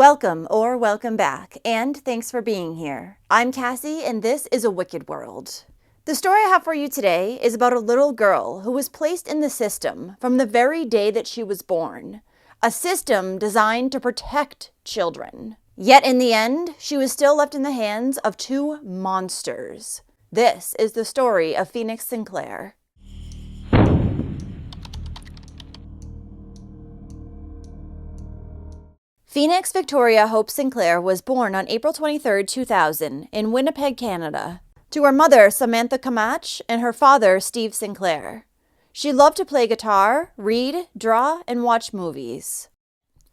Welcome or welcome back, and thanks for being here. I'm Cassie, and this is A Wicked World. The story I have for you today is about a little girl who was placed in the system from the very day that she was born. A system designed to protect children. Yet in the end, she was still left in the hands of two monsters. This is the story of Phoenix Sinclair. Phoenix Victoria Hope Sinclair was born on April 23, 2000, in Winnipeg, Canada, to her mother, Samantha Camacho, and her father, Steve Sinclair. She loved to play guitar, read, draw, and watch movies.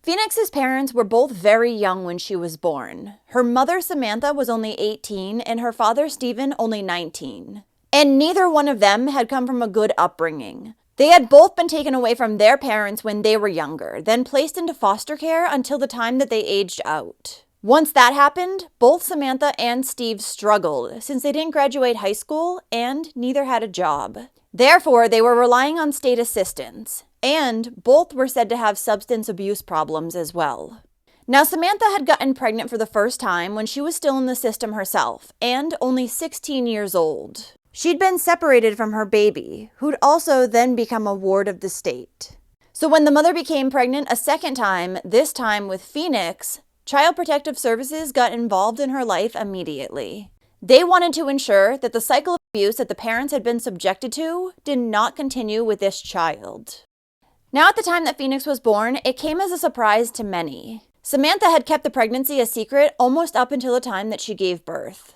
Phoenix's parents were both very young when she was born. Her mother, Samantha, was only 18, and her father, Stephen, only 19. And neither one of them had come from a good upbringing. They had both been taken away from their parents when they were younger, then placed into foster care until the time that they aged out. Once that happened, both Samantha and Steve struggled since they didn't graduate high school and neither had a job. Therefore, they were relying on state assistance, and both were said to have substance abuse problems as well. Now, Samantha had gotten pregnant for the first time when she was still in the system herself, and only 16 years old. She'd been separated from her baby, who'd also then become a ward of the state. So when the mother became pregnant a second time, this time with Phoenix, Child Protective Services got involved in her life immediately. They wanted to ensure that the cycle of abuse that the parents had been subjected to did not continue with this child. Now, at the time that Phoenix was born, it came as a surprise to many. Samantha had kept the pregnancy a secret almost up until the time that she gave birth.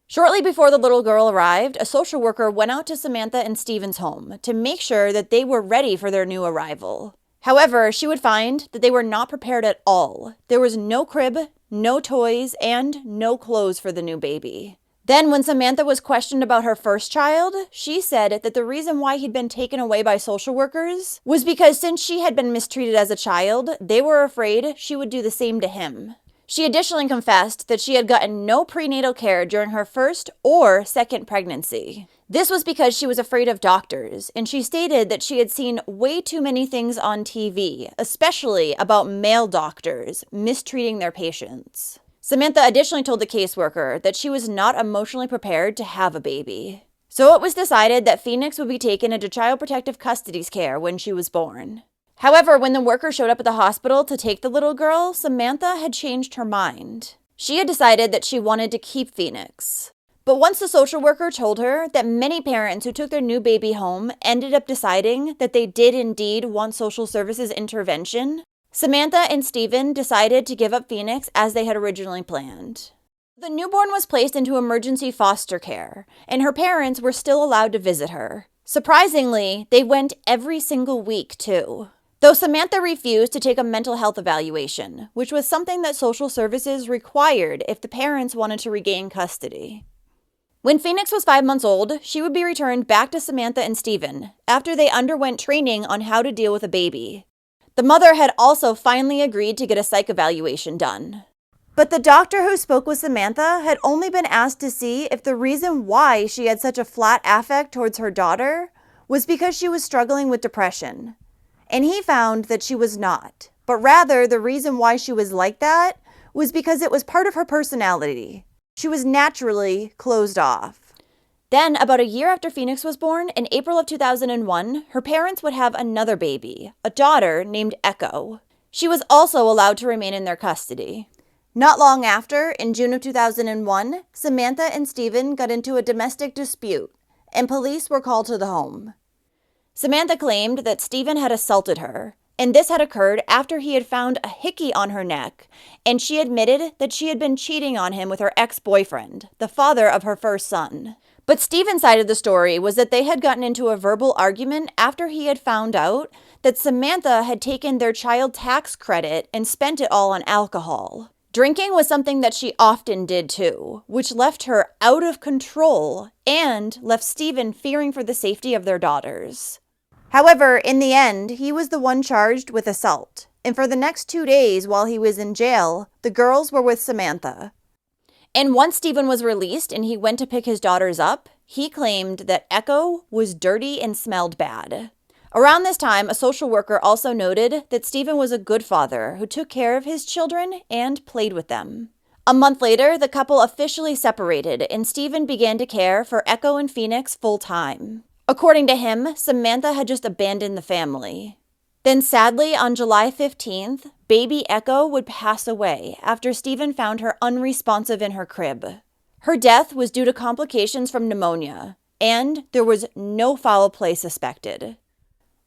Shortly before the little girl arrived, a social worker went out to Samantha and Stephen's home to make sure that they were ready for their new arrival. However, she would find that they were not prepared at all. There was no crib, no toys, and no clothes for the new baby. Then, when Samantha was questioned about her first child, she said that the reason why he'd been taken away by social workers was because since she had been mistreated as a child, they were afraid she would do the same to him. She additionally confessed that she had gotten no prenatal care during her first or second pregnancy. This was because she was afraid of doctors, and she stated that she had seen way too many things on TV, especially about male doctors mistreating their patients. Samantha additionally told the caseworker that she was not emotionally prepared to have a baby. So it was decided that Phoenix would be taken into Child Protective Custody's care when she was born. However, when the worker showed up at the hospital to take the little girl, Samantha had changed her mind. She had decided that she wanted to keep Phoenix. But once the social worker told her that many parents who took their new baby home ended up deciding that they did indeed want social services intervention, Samantha and Stephen decided to give up Phoenix as they had originally planned. The newborn was placed into emergency foster care, and her parents were still allowed to visit her. Surprisingly, they went every single week, too. Though Samantha refused to take a mental health evaluation, which was something that social services required if the parents wanted to regain custody. When Phoenix was 5 months old, she would be returned back to Samantha and Stephen after they underwent training on how to deal with a baby. The mother had also finally agreed to get a psych evaluation done. But the doctor who spoke with Samantha had only been asked to see if the reason why she had such a flat affect towards her daughter was because she was struggling with depression. And he found that she was not, but rather the reason why she was like that was because it was part of her personality. She was naturally closed off. Then, about a year after Phoenix was born, in April of 2001, her parents would have another baby, a daughter named Echo. She was also allowed to remain in their custody. Not long after, in June of 2001, Samantha and Stephen got into a domestic dispute, and police were called to the home. Samantha claimed that Stephen had assaulted her, and this had occurred after he had found a hickey on her neck, and she admitted that she had been cheating on him with her ex-boyfriend, the father of her first son. But Stephen's side of the story was that they had gotten into a verbal argument after he had found out that Samantha had taken their child tax credit and spent it all on alcohol. Drinking was something that she often did too, which left her out of control and left Stephen fearing for the safety of their daughters. However, in the end, he was the one charged with assault, and for the next 2 days while he was in jail, the girls were with Samantha. And once Stephen was released and he went to pick his daughters up, he claimed that Echo was dirty and smelled bad. Around this time, a social worker also noted that Stephen was a good father who took care of his children and played with them. A month later, the couple officially separated, and Stephen began to care for Echo and Phoenix full-time. According to him, Samantha had just abandoned the family. Then sadly, on July 15th, baby Echo would pass away after Stephen found her unresponsive in her crib. Her death was due to complications from pneumonia, and there was no foul play suspected.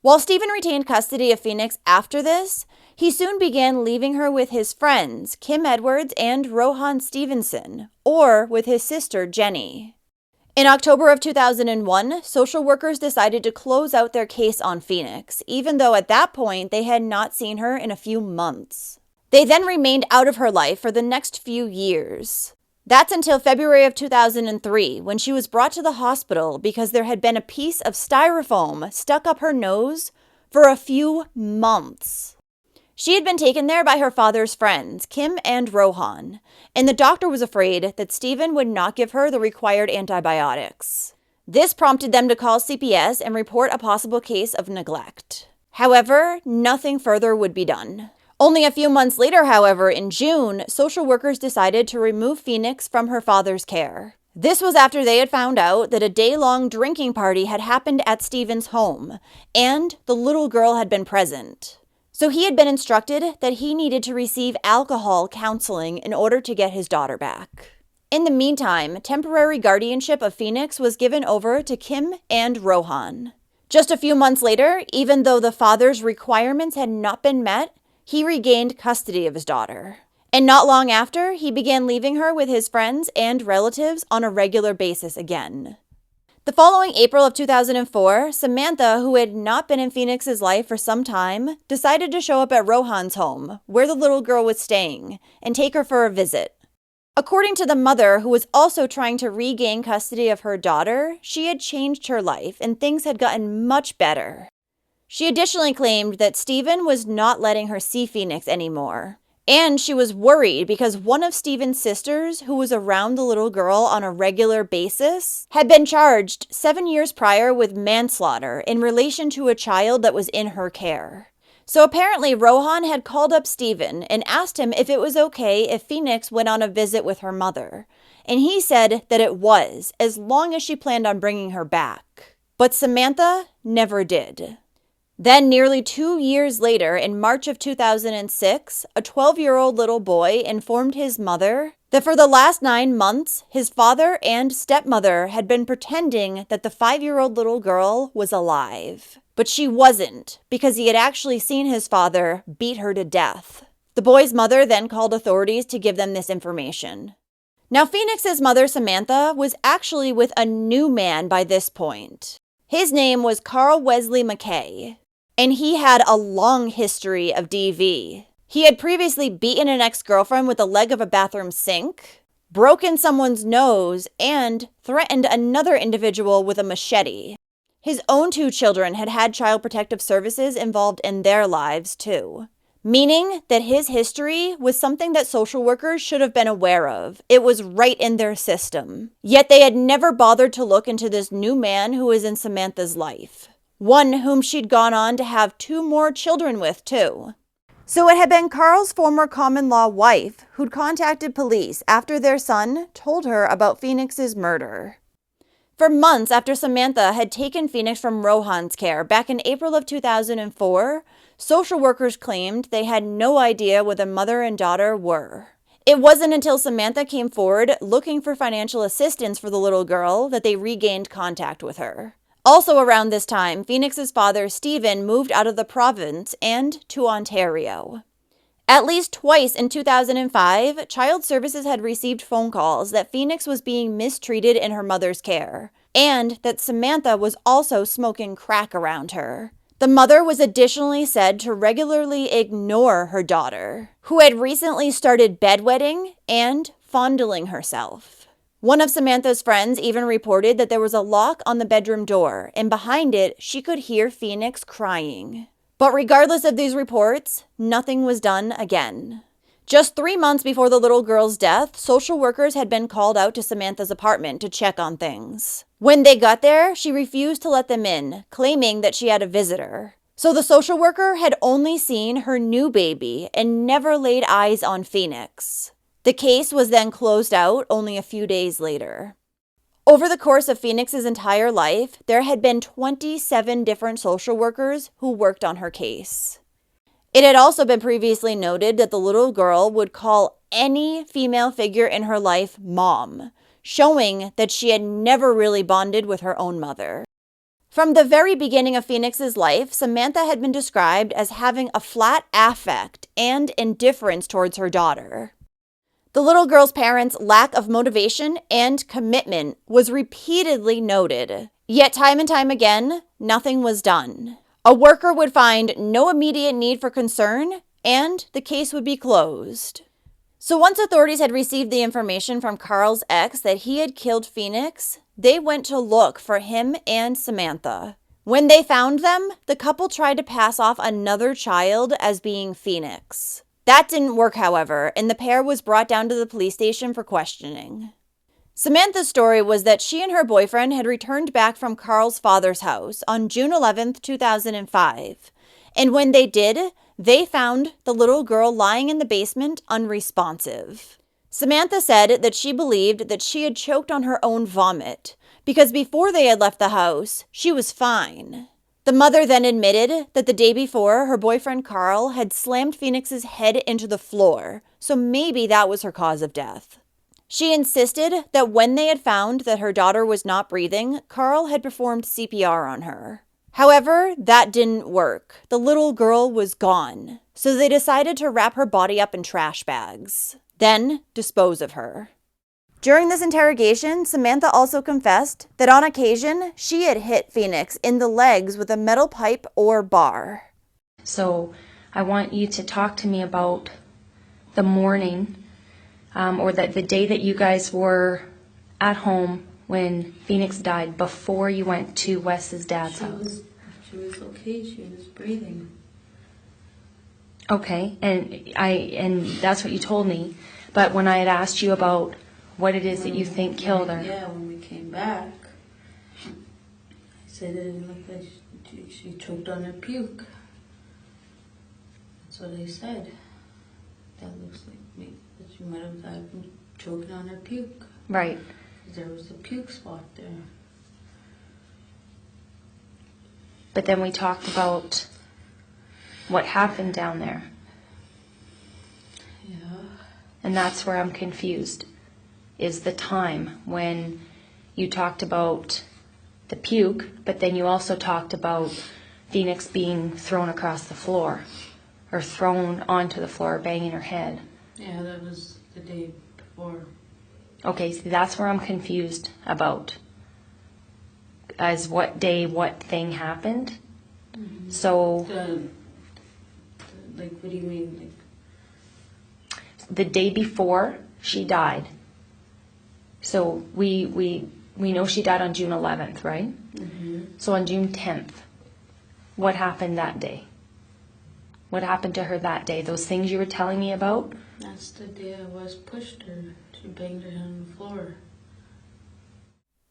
While Stephen retained custody of Phoenix after this, he soon began leaving her with his friends, Kim Edwards and Rohan Stevenson, or with his sister, Jenny. In October of 2001, social workers decided to close out their case on Phoenix, even though at that point they had not seen her in a few months. They then remained out of her life for the next few years. That's until February of 2003, when she was brought to the hospital because there had been a piece of styrofoam stuck up her nose for a few months. She had been taken there by her father's friends, Kim and Rohan, and the doctor was afraid that Stephen would not give her the required antibiotics. This prompted them to call CPS and report a possible case of neglect. However, nothing further would be done. Only a few months later, however, in June, social workers decided to remove Phoenix from her father's care. This was after they had found out that a day-long drinking party had happened at Stephen's home, and the little girl had been present. So he had been instructed that he needed to receive alcohol counseling in order to get his daughter back. In the meantime, temporary guardianship of Phoenix was given over to Kim and Rohan. Just a few months later, even though the father's requirements had not been met, he regained custody of his daughter. And not long after, he began leaving her with his friends and relatives on a regular basis again. The following April of 2004, Samantha, who had not been in Phoenix's life for some time, decided to show up at Rohan's home, where the little girl was staying, and take her for a visit. According to the mother, who was also trying to regain custody of her daughter, she had changed her life and things had gotten much better. She additionally claimed that Stephen was not letting her see Phoenix anymore. And she was worried because one of Stephen's sisters, who was around the little girl on a regular basis, had been charged 7 years prior with manslaughter in relation to a child that was in her care. So apparently Rohan had called up Stephen and asked him if it was okay if Phoenix went on a visit with her mother. And he said that it was, as long as she planned on bringing her back. But Samantha never did. Then, nearly 2 years later, in March of 2006, a 12-year-old little boy informed his mother that for the last 9 months, his father and stepmother had been pretending that the 5-year-old little girl was alive. But she wasn't, because he had actually seen his father beat her to death. The boy's mother then called authorities to give them this information. Now, Phoenix's mother, Samantha, was actually with a new man by this point. His name was Carl Wesley McKay. And he had a long history of DV. He had previously beaten an ex-girlfriend with the leg of a bathroom sink, broken someone's nose, and threatened another individual with a machete. His own 2 children had had Child Protective Services involved in their lives too. Meaning that his history was something that social workers should have been aware of. It was right in their system. Yet they had never bothered to look into this new man who was in Samantha's life. One whom she'd gone on to have 2 more children with, too. So it had been Carl's former common-law wife who'd contacted police after their son told her about Phoenix's murder. For months after Samantha had taken Phoenix from Rohan's care back in April of 2004, social workers claimed they had no idea where the mother and daughter were. It wasn't until Samantha came forward looking for financial assistance for the little girl that they regained contact with her. Also around this time, Phoenix's father, Stephen, moved out of the province and to Ontario. At least twice in 2005, Child Services had received phone calls that Phoenix was being mistreated in her mother's care, and that Samantha was also smoking crack around her. The mother was additionally said to regularly ignore her daughter, who had recently started bedwetting and fondling herself. One of Samantha's friends even reported that there was a lock on the bedroom door, and behind it, she could hear Phoenix crying. But regardless of these reports, nothing was done again. Just 3 months before the little girl's death, social workers had been called out to Samantha's apartment to check on things. When they got there, she refused to let them in, claiming that she had a visitor. So the social worker had only seen her new baby and never laid eyes on Phoenix. The case was then closed out only a few days later. Over the course of Phoenix's entire life, there had been 27 different social workers who worked on her case. It had also been previously noted that the little girl would call any female figure in her life mom, showing that she had never really bonded with her own mother. From the very beginning of Phoenix's life, Samantha had been described as having a flat affect and indifference towards her daughter. The little girl's parents' lack of motivation and commitment was repeatedly noted, yet time and time again, nothing was done. A worker would find no immediate need for concern, and the case would be closed. So once authorities had received the information from Carl's ex that he had killed Phoenix, they went to look for him and Samantha. When they found them, the couple tried to pass off another child as being Phoenix. That didn't work, however, and the pair was brought down to the police station for questioning. Samantha's story was that she and her boyfriend had returned back from Carl's father's house on June 11th, 2005. And when they did, they found the little girl lying in the basement unresponsive. Samantha said that she believed that she had choked on her own vomit because before they had left the house, she was fine. The mother then admitted that the day before, her boyfriend Carl had slammed Phoenix's head into the floor, so maybe that was her cause of death. She insisted that when they had found that her daughter was not breathing, Carl had performed CPR on her. However, that didn't work. The little girl was gone, so they decided to wrap her body up in trash bags, then dispose of her. During this interrogation, Samantha also confessed that on occasion, she had hit Phoenix in the legs with a metal pipe or bar. So I want you to talk to me about the morning or the day that you guys were at home when Phoenix died before you went to Wes's dad's house. She was okay. She was breathing. Okay, and that's what you told me. But when I had asked you about what it is that you think killed her. Yeah, when we came back, I said it didn't look like she choked on her puke. That's what I said. That looks like me. That she might have died from choking on her puke. Right. There was a puke spot there. But then we talked about what happened down there. Yeah. And that's where I'm confused, is the time when you talked about the puke, but then you also talked about Phoenix being thrown across the floor, or thrown onto the floor, banging her head. Yeah, that was the day before. Okay, so that's where I'm confused about, as what day, what thing happened. Mm-hmm. So, like, what do you mean? Like, the day before she died. So we know she died on June 11th, right? mm-hmm. So on June 10th, what happened that day? What happened to her that day? Those things you were telling me about? That's the day I was pushed her. She banged her head on the floor.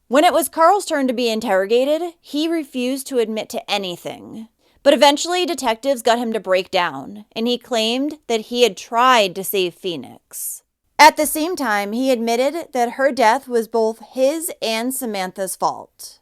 When it was Carl's turn to be interrogated, he refused to admit to anything. But eventually, detectives got him to break down, and he claimed that he had tried to save Phoenix. At the same time, he admitted that her death was both his and Samantha's fault.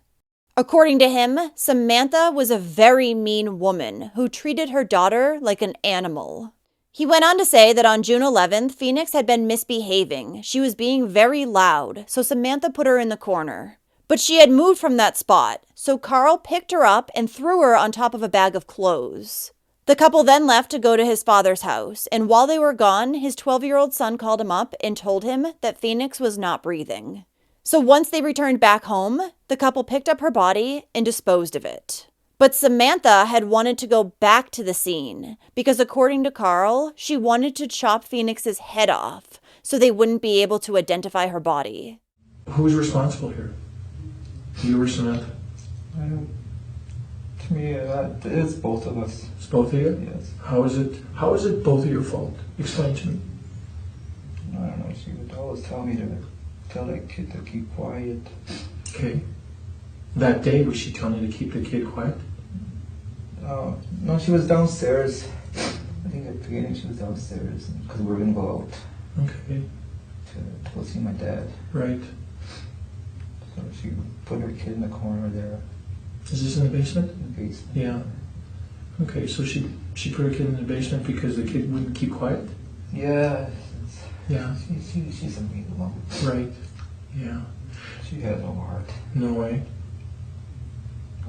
According to him, Samantha was a very mean woman who treated her daughter like an animal. He went on to say that on June 11th, Phoenix had been misbehaving. She was being very loud, so Samantha put her in the corner. But she had moved from that spot, so Carl picked her up and threw her on top of a bag of clothes. The couple then left to go to his father's house, and while they were gone, his 12-year-old son called him up and told him that Phoenix was not breathing. So once they returned back home, the couple picked up her body and disposed of it. But Samantha had wanted to go back to the scene because, according to Carl, she wanted to chop Phoenix's head off so they wouldn't be able to identify her body. Who's responsible here? You or Samantha? To me, it's both of us. It's both of you? Yes. How is it both of your fault? Explain to me. I don't know, she would always tell me to tell that kid to keep quiet. Okay. That day, was she telling you to keep the kid quiet? No, she was downstairs. I think at the beginning she was downstairs because we were going to go out Okay. to go see my dad. Right. So she put her kid in the corner there Is this in the basement? in the basement. Yeah. Okay, so she put her kid in the basement because the kid wouldn't keep quiet? Yeah. Yeah. She's a mean woman. Right. Yeah. She has no heart. No way.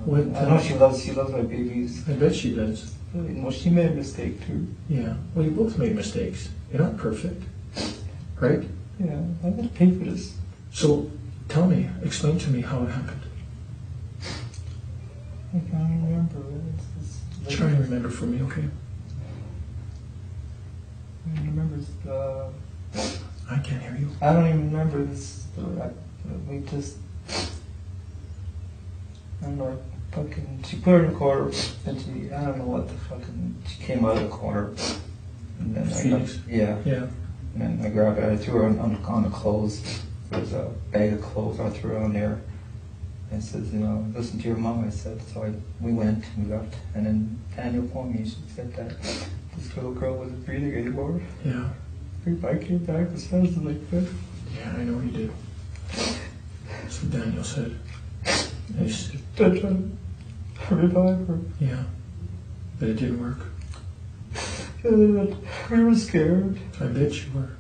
What, I know she loves my babies. I bet she does. You know, she made a mistake too. Yeah. Well, you both made mistakes. You're not perfect. Right? Yeah, I gotta pay for this. So, tell me, explain to me how it happened. I can't remember. Try and remember for me, okay? I don't remember. I can't hear you. I don't even remember this. We just. I don't know. Fucking. She put her in the corner, and she. I don't know what the fucking. She came out of the corner, and then Phoenix. Yeah. Yeah. And then I grabbed her. I threw her on the clothes. There was a bag of clothes. I threw her on there. And says, you know, listen to your mom. I said, so we went, we left, and then Daniel phoned me. She said that this little girl wasn't breathing anymore. Yeah. If I came back, the sounds like that. Yeah, I know he did. That's what Daniel said. Nice. I tried to revive her. Yeah. But it didn't work. We were scared. I bet you were.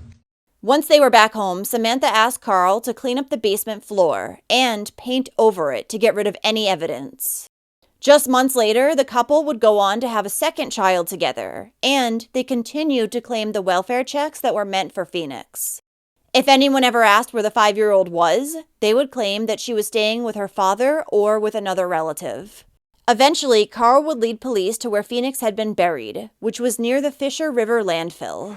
Once they were back home, Samantha asked Carl to clean up the basement floor and paint over it to get rid of any evidence. Just months later, the couple would go on to have a second child together, and they continued to claim the welfare checks that were meant for Phoenix. If anyone ever asked where the 5-year-old was, they would claim that she was staying with her father or with another relative. Eventually, Carl would lead police to where Phoenix had been buried, which was near the Fisher River landfill.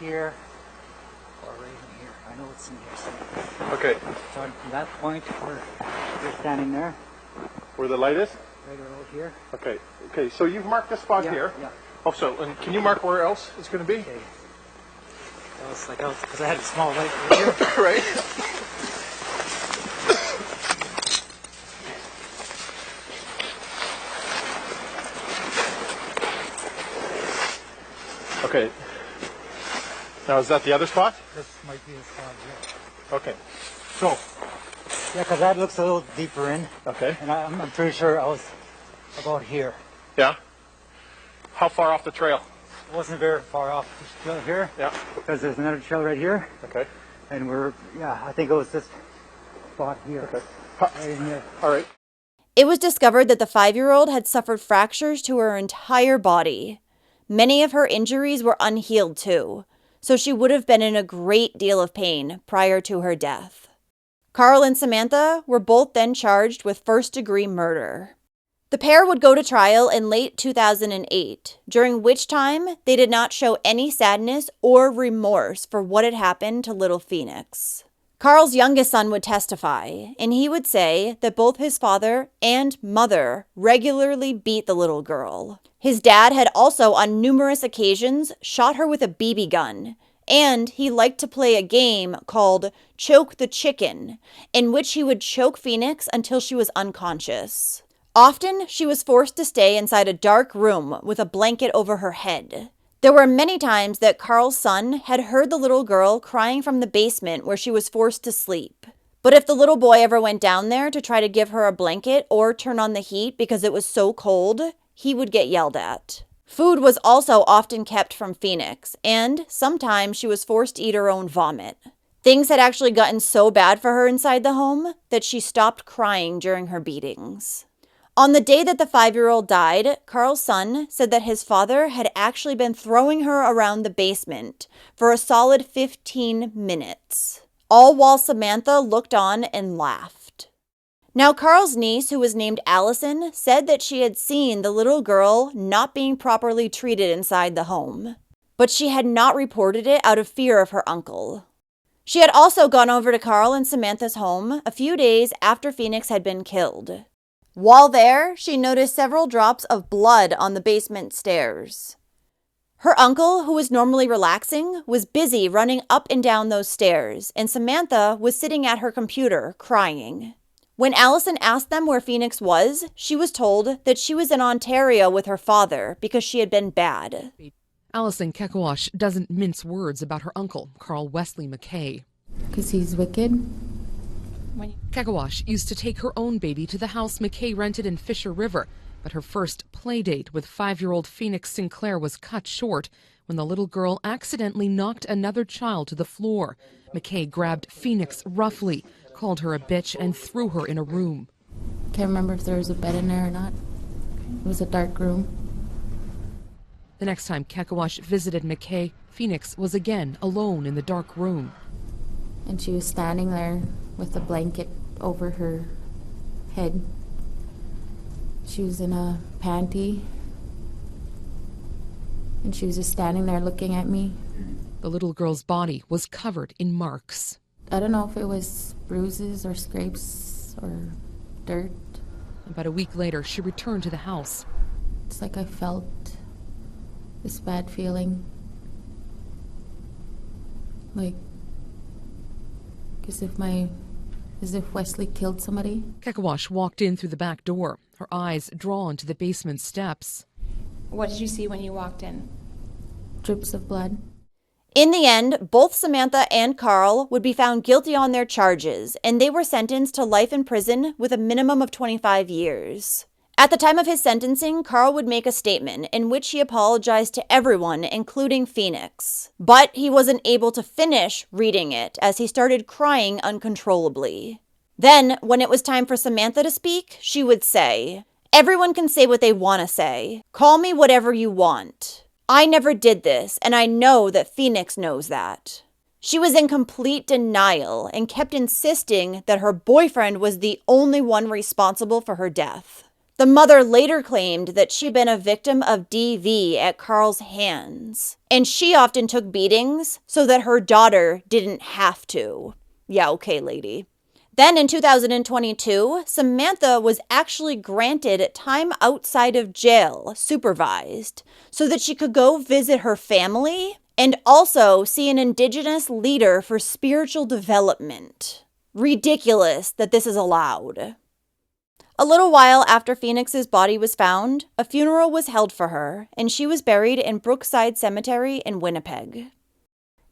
Here or right in here. I know it's in here somewhere. Okay. Starting from that point where you're standing there, Where the light is? right over here. Okay. Okay, so you've marked this spot here. Yeah. Oh, so, and can you mark where else it's going to be? Okay. That was like, because I had a small light right here. Right. Okay. Now, is that the other spot? This might be the spot here. Okay. So, Yeah, because that looks a little deeper in, okay. and I'm pretty sure I was about here. Yeah. How far off the trail? It wasn't very far off this trail here, Yeah. because there's another trail right here, Okay. and I think it was this spot here. Okay. Right in here. All right. It was discovered that the 5-year-old had suffered fractures to her entire body. Many of her injuries were unhealed too, so she would have been in a great deal of pain prior to her death. Carl and Samantha were both then charged with first-degree murder. The pair would go to trial in late 2008, during which time they did not show any sadness or remorse for what had happened to little Phoenix. Carl's youngest son would testify, and he would say that both his father and mother regularly beat the little girl. His dad had also on numerous occasions shot her with a BB gun, and he liked to play a game called Choke the Chicken, in which he would choke Phoenix until she was unconscious. Often, she was forced to stay inside a dark room with a blanket over her head. There were many times that Carl's son had heard the little girl crying from the basement where she was forced to sleep. But if the little boy ever went down there to try to give her a blanket or turn on the heat because it was so cold, he would get yelled at. Food was also often kept from Phoenix, and sometimes she was forced to eat her own vomit. Things had actually gotten so bad for her inside the home that she stopped crying during her beatings. On the day that the 5-year-old died, Carl's son said that his father had actually been throwing her around the basement for a solid 15 minutes, all while Samantha looked on and laughed. Now, Carl's niece, who was named Allison, said that she had seen the little girl not being properly treated inside the home, but she had not reported it out of fear of her uncle. She had also gone over to Carl and Samantha's home a few days after Phoenix had been killed. While there, she noticed several drops of blood on the basement stairs. Her uncle, who was normally relaxing, was busy running up and down those stairs, and Samantha was sitting at her computer, crying. When Allison asked them where Phoenix was, she was told that she was in Ontario with her father because she had been bad. Allison Kekawash doesn't mince words about her uncle, Carl Wesley McKay. Because he's wicked. Kekawash used to take her own baby to the house McKay rented in Fisher River, but her first play date with 5-year-old Phoenix Sinclair was cut short when the little girl accidentally knocked another child to the floor. McKay grabbed Phoenix roughly, called her a bitch, and threw her in a room. Can't remember if there was a bed in there or not. It was a dark room. The next time Kekawash visited McKay, Phoenix was again alone in the dark room. And she was standing there with a blanket over her head. She was in a panty. And she was just standing there looking at me. The little girl's body was covered in marks. I don't know if it was bruises or scrapes or dirt. About a week later, she returned to the house. It's like I felt this bad feeling. Like, as if Wesley killed somebody. Kekawash walked in through the back door, her eyes drawn to the basement steps. What did you see when you walked in? Drips of blood. In the end, both Samantha and Carl would be found guilty on their charges, and they were sentenced to life in prison with a minimum of 25 years. At the time of his sentencing, Carl would make a statement in which he apologized to everyone, including Phoenix. But he wasn't able to finish reading it as he started crying uncontrollably. Then, when it was time for Samantha to speak, she would say, "Everyone can say what they want to say. Call me whatever you want. I never did this, and I know that Phoenix knows that." She was in complete denial and kept insisting that her boyfriend was the only one responsible for her death. The mother later claimed that she'd been a victim of DV at Carl's hands, and she often took beatings so that her daughter didn't have to. Yeah, okay, lady. Then in 2022, Samantha was actually granted time outside of jail, supervised, so that she could go visit her family and also see an Indigenous leader for spiritual development. Ridiculous that this is allowed. A little while after Phoenix's body was found, a funeral was held for her, and she was buried in Brookside Cemetery in Winnipeg.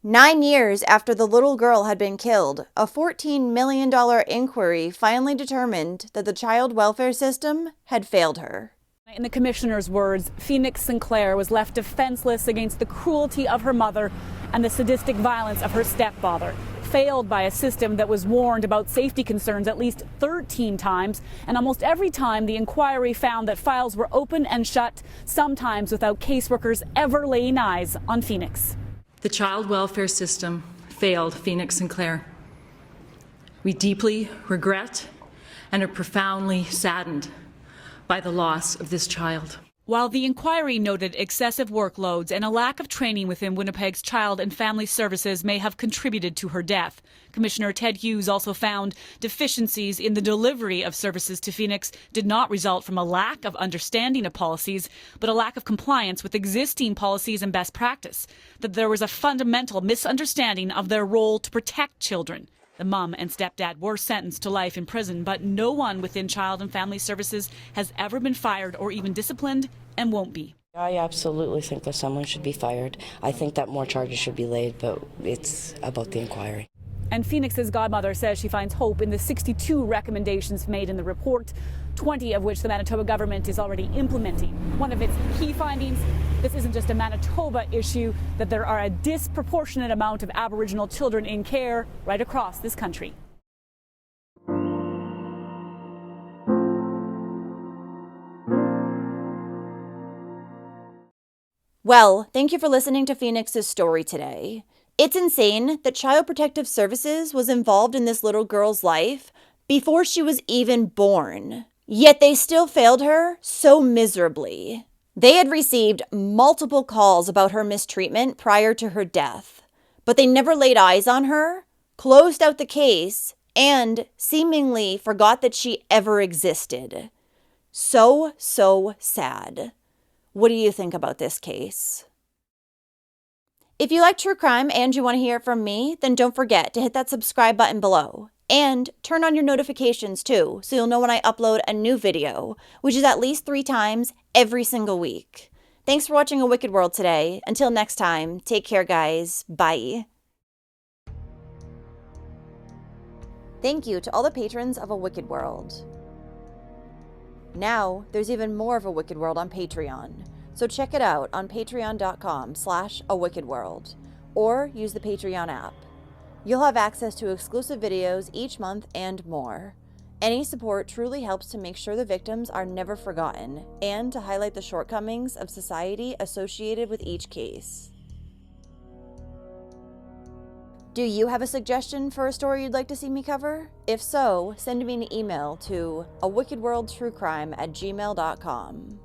9 years after the little girl had been killed, a $14 million inquiry finally determined that the child welfare system had failed her. In the commissioner's words, Phoenix Sinclair was left defenseless against the cruelty of her mother and the sadistic violence of her stepfather, failed by a system that was warned about safety concerns at least 13 times, and almost every time the inquiry found that files were open and shut, sometimes without caseworkers ever laying eyes on Phoenix. The child welfare system failed Phoenix Sinclair. We deeply regret and are profoundly saddened by the loss of this child. While the inquiry noted excessive workloads and a lack of training within Winnipeg's Child and Family Services may have contributed to her death, Commissioner Ted Hughes also found deficiencies in the delivery of services to Phoenix did not result from a lack of understanding of policies, but a lack of compliance with existing policies and best practice, that there was a fundamental misunderstanding of their role to protect children. The mom and stepdad were sentenced to life in prison, but no one within Child and Family Services has ever been fired or even disciplined and won't be. I absolutely think that someone should be fired. I think that more charges should be laid, but it's about the inquiry. And Phoenix's godmother says she finds hope in the 62 recommendations made in the report, 20 of which the Manitoba government is already implementing. One of its key findings, this isn't just a Manitoba issue, that there are a disproportionate amount of Aboriginal children in care right across this country. Well, thank you for listening to Phoenix's story today. It's insane that Child Protective Services was involved in this little girl's life before she was even born. Yet they still failed her so miserably. They had received multiple calls about her mistreatment prior to her death, but they never laid eyes on her, closed out the case, and seemingly forgot that she ever existed. So sad. What do you think about this case? If you like true crime and you want to hear it from me, then don't forget to hit that subscribe button below. And turn on your notifications too, so you'll know when I upload a new video, which is at least 3 times every single week. Thanks for watching A Wicked World today. Until next time, take care, guys. Bye. Thank you to all the patrons of A Wicked World. Now, there's even more of A Wicked World on Patreon, so check it out on patreon.com/awickedworld, or use the Patreon app. You'll have access to exclusive videos each month and more. Any support truly helps to make sure the victims are never forgotten, and to highlight the shortcomings of society associated with each case. Do you have a suggestion for a story you'd like to see me cover? If so, send me an email to awickedworldtruecrime@gmail.com.